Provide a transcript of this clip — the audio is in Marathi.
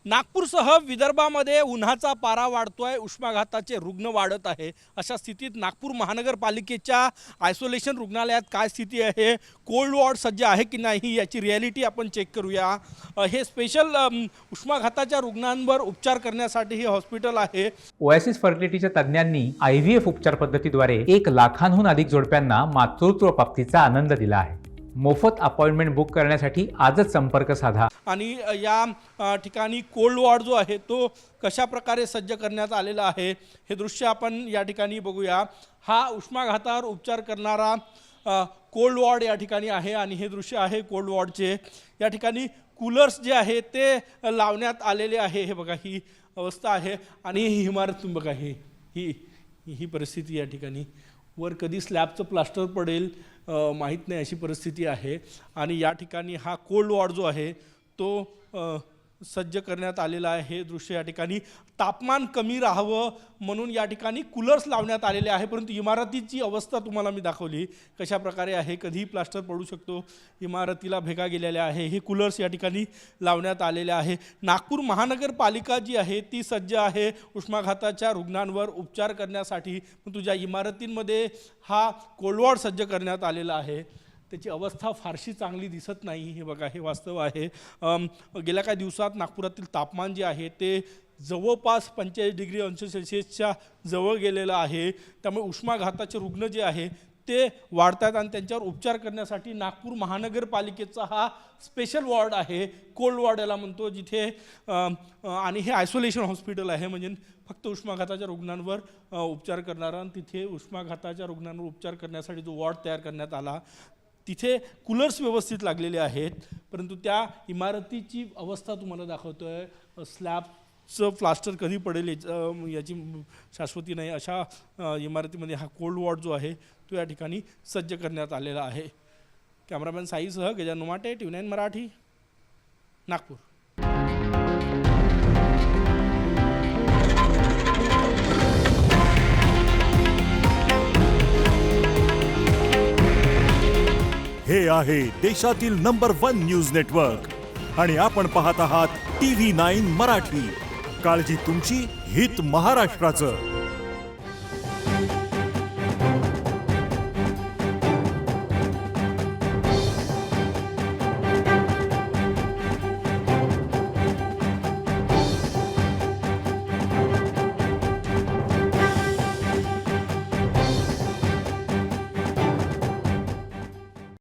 नागपूरसह विदर्भामध्ये उन्हाचा पारा वाढतोय, उष्माघाताचे रुग्ण वाढत आहे। अशा स्थितीत नागपूर महानगरपालिकेच्या आयसोलेशन रुग्णालयात काय स्थिती आहे, कोल्ड वॉर्ड सज्ज आहे की नाही याची रिॲलिटी आपण चेक करूया। हे स्पेशल उष्माघाताच्या रुग्णांवर उपचार करण्यासाठी हे हॉस्पिटल आहे। ओएसिस फर्टिलिटीच्या तज्ञांनी IVF उपचार पद्धतीद्वारे 1 लाखांहून अधिक जोडप्यांना मातृत्व प्राप्तीचा आनंद दिला आहे। मोफत अपॉइंटमेंट बुक करण्यासाठी आजच संपर्क साधा। आणि या ठिकाणी कोल्ड वॉर्ड जो आहे तो कशा प्रकारे सज्ज करण्यात आलेला आहे हे दृश्य आपण या ठिकाणी बघूया। हा उष्माघातावर उपचार करणारा कोल्ड वॉर्ड या ठिकाणी आहे आणि हे दृश्य आहे कोल्ड वॉर्डचे। या ठिकाणी कूलर्स जे आहे ते लावण्यात आलेले आहे। हे बघा ही अवस्था आहे आणि ही इमारत तुम्ही बघा ही परिस्थिती या ठिकाणी। वर कधी स्लॅबचं प्लास्टर पडेल माहीत नाही अशी परिस्थिती आहे। आणि या ठिकाणी हा कोल्ड वॉर्ड जो आहे तो सज्ज करण्यात आलेला आहे। हे दृश्य या ठिकाणी तापमान कमी राहावं म्हणून या ठिकाणी कूलर्स लावण्यात आलेले आहे, परंतु इमारतीची अवस्था तुम्हाला मी दाखवली कशा प्रकारे आहे। कधीही प्लास्टर पडू शकतो, इमारतीला भेगा गेलेल्या आहे। हे कूलर्स या ठिकाणी लावण्यात आलेले आहे। नागपूर महानगरपालिका जी आहे ती सज्ज आहे उष्माघाताच्या रुग्णांवर उपचार करण्यासाठी, परंतु ज्या इमारतींमध्ये हा कोल्ड वॉर्ड सज्ज करण्यात आलेला आहे त्याची अवस्था फारशी चांगली दिसत नाही। हे बघा हे वास्तव आहे। गेल्या काही दिवसात नागपुरातील तापमान जे आहे ते जवळपास 45 डिग्री अंश सेल्सिअसच्या जवळ गेलेलं आहे। त्यामुळे उष्माघाताचे रुग्ण जे आहे ते वाढतात आणि त्यांच्यावर उपचार करण्यासाठी नागपूर महानगरपालिकेचा हा स्पेशल वॉर्ड आहे, कोल्ड वॉर्ड याला म्हणतो, जिथे आणि हे आयसोलेशन हॉस्पिटल आहे, म्हणजे फक्त उष्माघाताच्या रुग्णांवर उपचार करणारा। आणि तिथे उष्माघाताच्या रुग्णांवर उपचार करण्यासाठी जो वॉर्ड तयार करण्यात आला तिथे कूलर्स व्यवस्थित लागलेले आहेत, परंतु त्या इमारतीची अवस्था तुम्हाला दाखवतोय। स्लॅबचं प्लास्टर कधी पडेल याची शाश्वती नाही। अशा इमारतीमध्ये हा कोल्ड वॉर्ड जो आहे तो या ठिकाणी सज्ज करण्यात आलेला आहे। कॅमेरामॅन साईसह गजानन उमाटे, TV9 मराठी, नागपूर। हे आहे देशातील नंबर 1 न्यूज नेटवर्क आणि आपण पाहत आहात TV9 मराठी। काळजी तुमची, हित महाराष्ट्राचं।